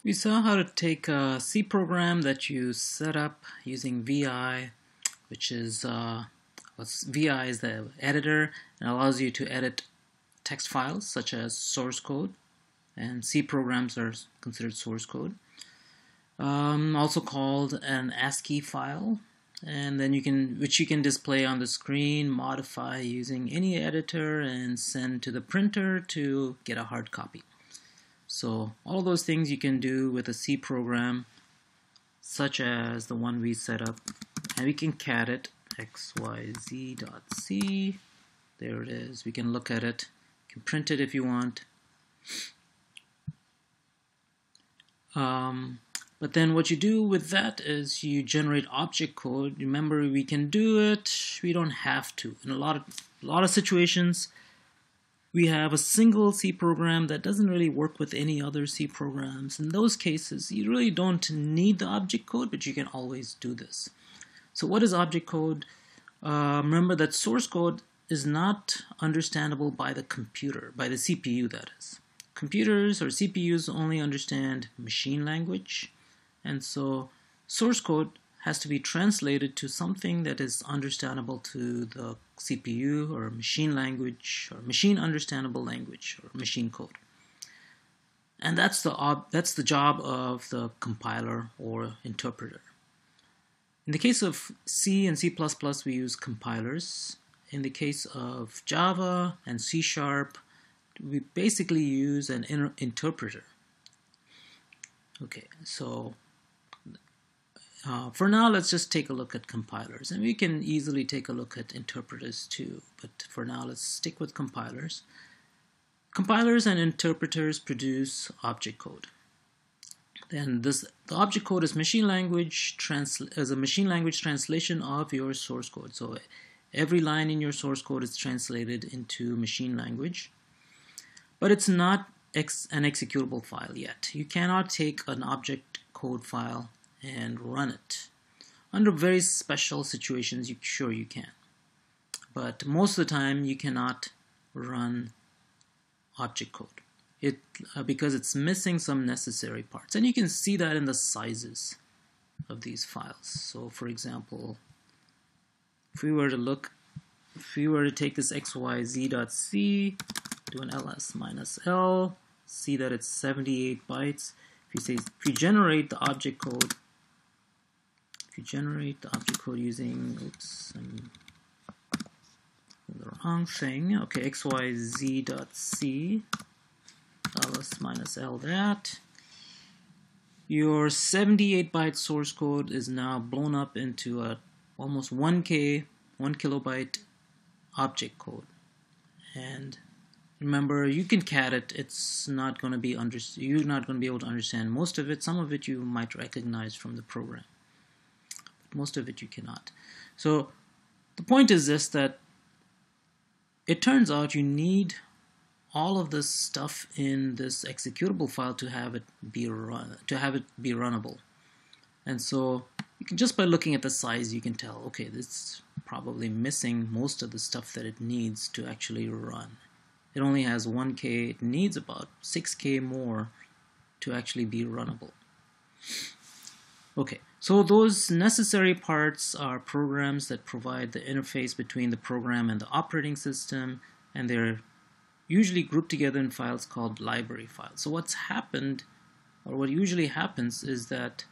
We saw how to take a C program that you set up using VI, which is VI is the editor and allows you to edit text files such as source code, and C programs are considered source code. Also called an ASCII file, and then which you can display on the screen, modify using any editor, and send to the printer to get a hard copy. So all those things you can do with a C program, such as the one we set up, and we can cat it xyz.c. There it is. We can look at it. You can print it if you want. But then what you do with that is you generate object code. Remember, we can do it. We don't have to. In a lot of situations, we have a single C program that doesn't really work with any other C programs. In those cases, you really don't need the object code, but you can always do this. So what is object code? Remember that source code is not understandable by the computer, by the CPU that is. Computers or CPUs only understand machine language, and so source code has to be translated to something that is understandable to the CPU, or machine language, or machine understandable language, or machine code. And that's the job of the compiler or interpreter. In the case of C and C++, we use compilers. In the case of Java and C#, we basically use an interpreter. Okay, so for now, let's just take a look at compilers, and we can easily take a look at interpreters too, but for now let's stick with compilers. Compilers and interpreters produce object code. And the object code is a machine language translation of your source code. So every line in your source code is translated into machine language, but it's not an executable file yet. You cannot take an object code file and run it. Under very special situations, sure you can. But most of the time, you cannot run object code because it's missing some necessary parts. And you can see that in the sizes of these files. So for example, if we were to take this xyz.c, do an ls-l, see that it's 78 bytes. If you generate the object code, using, oops, I'm the wrong thing. Okay, xyz.c, ls-l that. Your 78-byte source code is now blown up into a almost 1 kilobyte object code. And remember, you can cat it. It's not going to be you're not going to be able to understand most of it. Some of it you might recognize from the program, but most of it you cannot. So the point is this, that it turns out you need all of this stuff in this executable file to have it be runnable. And so you can, just by looking at the size, you can tell, okay, this is probably missing most of the stuff that it needs to actually run. It only has 1K, it needs about 6K more to actually be runnable. Okay, so those necessary parts are programs that provide the interface between the program and the operating system, and they're usually grouped together in files called library files. So what's happened, or what usually happens, is that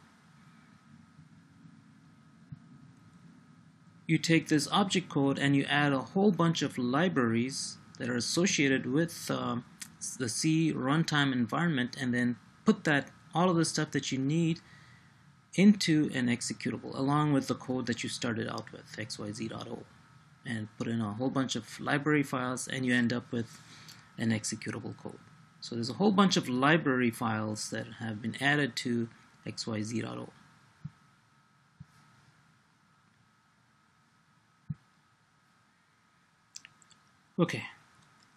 you take this object code and you add a whole bunch of libraries that are associated with the C runtime environment, and then put all of the stuff that you need into an executable, along with the code that you started out with, xyz.o, and put in a whole bunch of library files, and you end up with an executable code. So there's a whole bunch of library files that have been added to xyz.o. Okay.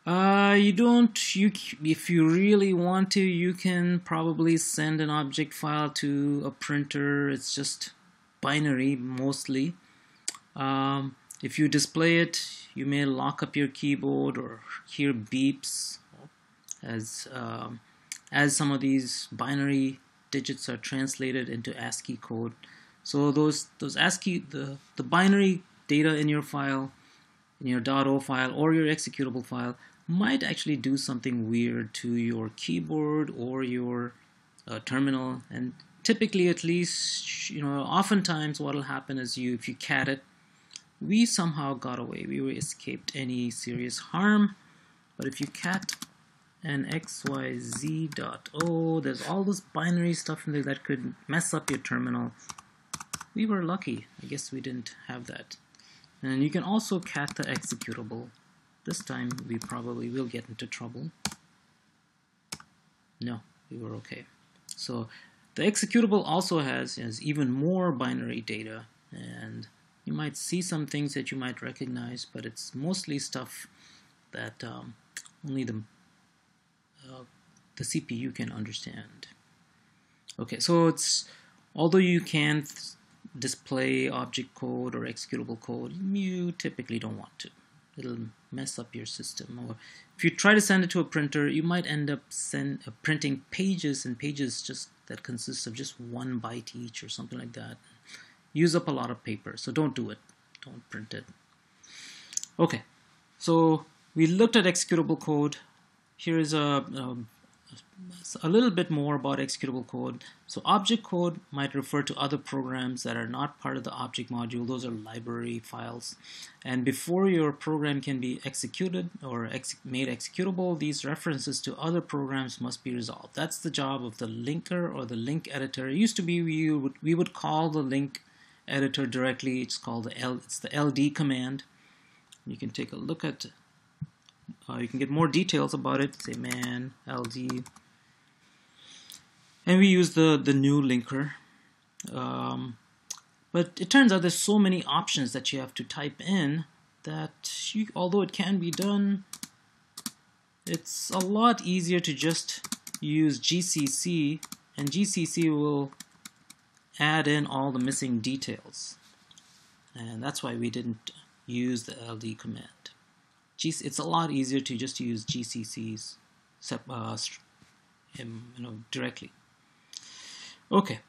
If you really want to, you can probably send an object file to a printer. It's just binary mostly. If you display it, you may lock up your keyboard or hear beeps as some of these binary digits are translated into ASCII code. So those ASCII, the binary data in your file, in your .o file or your executable file, might actually do something weird to your keyboard or your terminal. And typically, at least, oftentimes what will happen is if you cat it, we somehow got away. We escaped any serious harm. But if you cat and xyz.o, there's all this binary stuff in there that could mess up your terminal. We were lucky. I guess we didn't have that. And you can also cat the executable. This time we probably will get into trouble. No, we were okay. So the executable also has even more binary data, and you might see some things that you might recognize, but it's mostly stuff that only the CPU can understand. Okay, so although you can't display object code or executable code, you typically don't want to. It'll mess up your system. Or if you try to send it to a printer, you might end up printing pages and pages that consist of just 1 byte each or something like that. Use up a lot of paper, so don't do it. Don't print it. Okay, so we looked at executable code. Here's a little bit more about executable code. So object code might refer to other programs that are not part of the object module. Those are library files. And before your program can be executed or made executable, these references to other programs must be resolved. That's the job of the linker or the link editor. It used to be we would call the link editor directly. It's called the LD command. You can take a look at you can get more details about it. Say man ld, and we use the new linker. But it turns out there's so many options that you have to type in that although it can be done, it's a lot easier to just use GCC, and GCC will add in all the missing details. And that's why we didn't use the LD command. It's a lot easier to just use GCCs directly. Okay,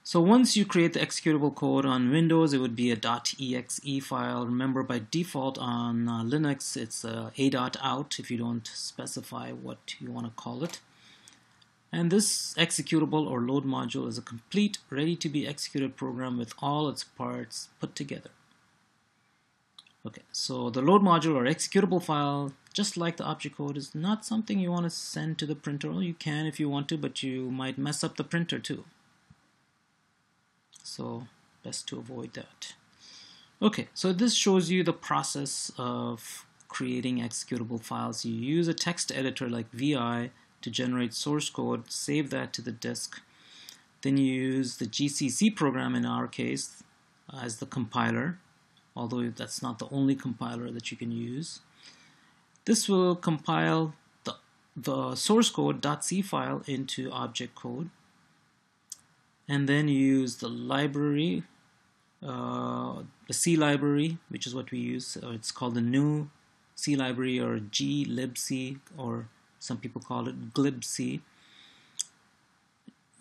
so once you create the executable code on Windows, it would be a .exe file. Remember, by default on Linux, it's a.out if you don't specify what you want to call it. And this executable or load module is a complete, ready-to-be-executed program with all its parts put together. Okay, so the load module or executable file, just like the object code, is not something you want to send to the printer. Well, you can if you want to, but you might mess up the printer too. So best to avoid that. Okay, so this shows you the process of creating executable files. You use a text editor like VI to generate source code, save that to the disk. Then you use the GCC program in our case as the compiler, although that's not the only compiler that you can use. This will compile the source code .c file into object code, and then you use the library, the C library, which is what we use. It's called the new C library, or glibc, or some people call it glibc.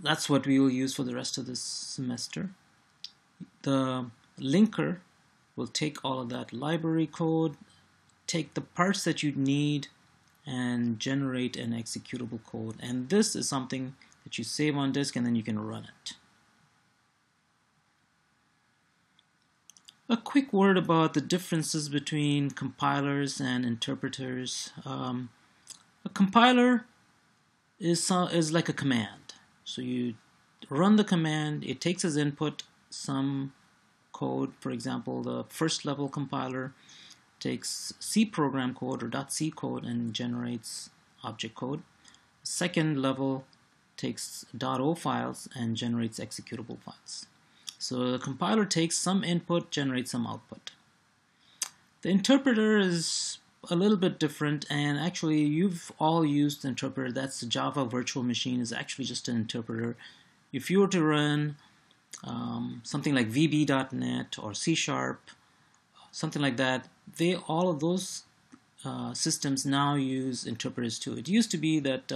That's what we will use for the rest of this semester. The linker will take all of that library code, take the parts that you need, and generate an executable code. And this is something that you save on disk, and then you can run it. A quick word about the differences between compilers and interpreters. A compiler is like a command. So you run the command, it takes as input some code. For example, the first level compiler takes C program code or .c code and generates object code. Second level takes .o files and generates executable files. So the compiler takes some input, generates some output. The interpreter is a little bit different, and actually you've all used the interpreter. That's the Java virtual machine, is actually just an interpreter. If you were to run something like VB.NET or C#, something like that, all of those systems now use interpreters too. It used to be that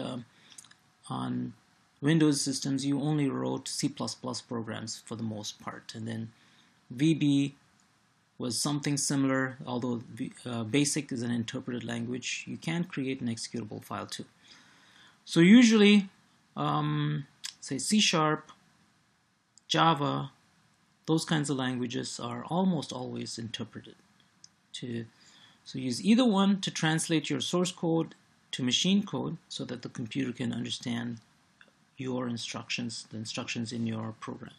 Windows systems, you only wrote C++ programs for the most part. And then VB was something similar, although BASIC is an interpreted language. You can create an executable file too. So usually, say C#, Java, those kinds of languages are almost always interpreted. So use either one to translate your source code to machine code so that the computer can understand your instructions, the instructions in your program.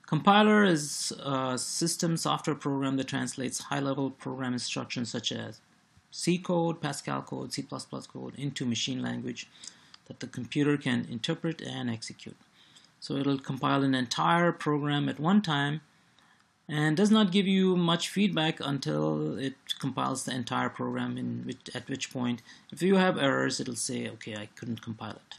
Compiler is a system software program that translates high-level program instructions such as C code, Pascal code, C++ code into machine language that the computer can interpret and execute. So it'll compile an entire program at one time and does not give you much feedback until it compiles the entire program, at which point, if you have errors, it'll say, okay, I couldn't compile it.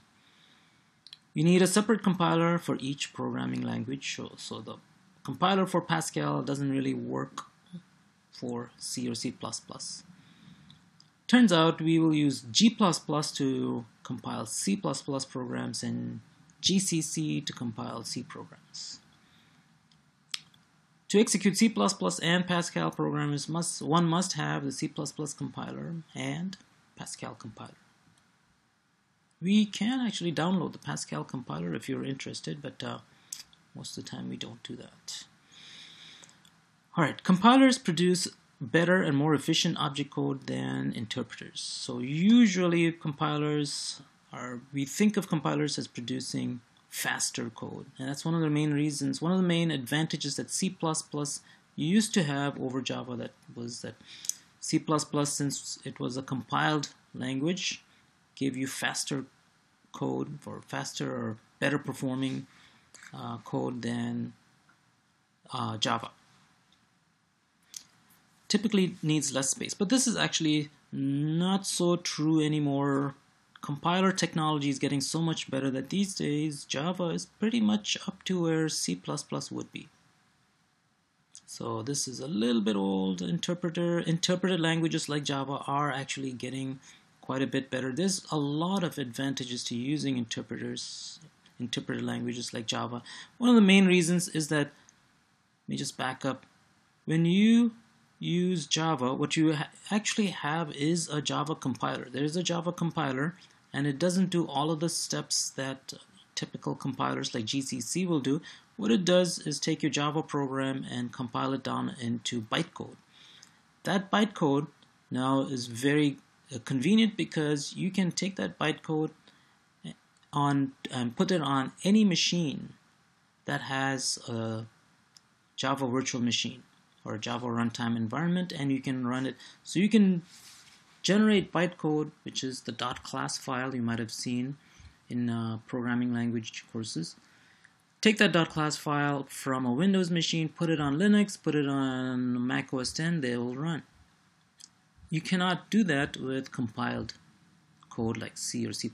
You need a separate compiler for each programming language. So the compiler for Pascal doesn't really work for C or C++. Turns out we will use G++ to compile C++ programs and GCC to compile C programs. To execute C++ and Pascal programs, one must have the C++ compiler and Pascal compiler. We can actually download the Pascal compiler if you're interested, but most of the time we don't do that. Alright, compilers produce better and more efficient object code than interpreters. So usually we think of compilers as producing faster code, and that's one of the main reasons, one of the main advantages that C++ used to have over Java, that C++, since it was a compiled language, gave you faster code, for faster or better performing code than Java. Typically needs less space, but this is actually not so true anymore. Compiler technology is getting so much better that these days Java is pretty much up to where C++ would be. So this is a little bit old. Interpreted languages like Java are actually getting quite a bit better. There's a lot of advantages to using interpreted languages like Java. One of the main reasons is that, let me just back up. When you use Java, what you actually have is a Java compiler. There's a Java compiler, and it doesn't do all of the steps that typical compilers like GCC will do. What it does is take your Java program and compile it down into bytecode. That bytecode now is very convenient because you can take that bytecode and put it on any machine that has a Java virtual machine or a Java runtime environment, and you can run it. So you can generate bytecode, which is the .class file you might have seen in programming language courses. Take that .class file from a Windows machine, put it on Linux, put it on Mac OS X, they will run. You cannot do that with compiled code like C or C++.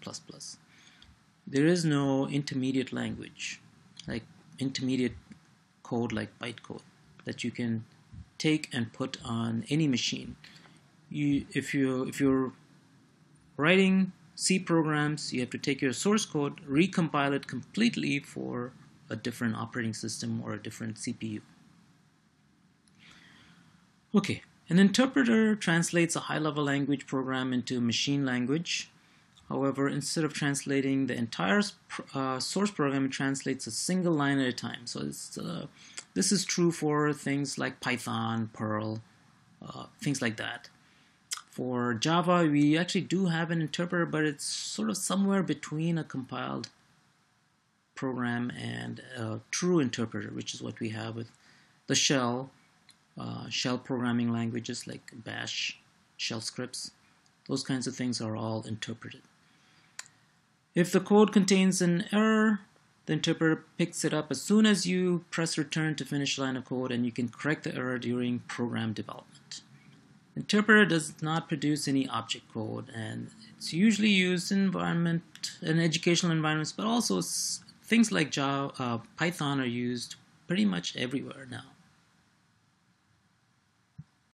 There is no intermediate language, like intermediate code like bytecode, that you can take and put on any machine. If you're writing C programs, you have to take your source code, recompile it completely for a different operating system or a different CPU. Okay, an interpreter translates a high-level language program into machine language. However, instead of translating the entire source program, it translates a single line at a time. So this is true for things like Python, Perl, things like that. For Java, we actually do have an interpreter, but it's sort of somewhere between a compiled program and a true interpreter, which is what we have with the shell programming languages like Bash, shell scripts. Those kinds of things are all interpreted. If the code contains an error, the interpreter picks it up as soon as you press return to finish line of code, and you can correct the error during program development. Interpreter does not produce any object code, and it's usually used in educational environments, but also things like Python are used pretty much everywhere now.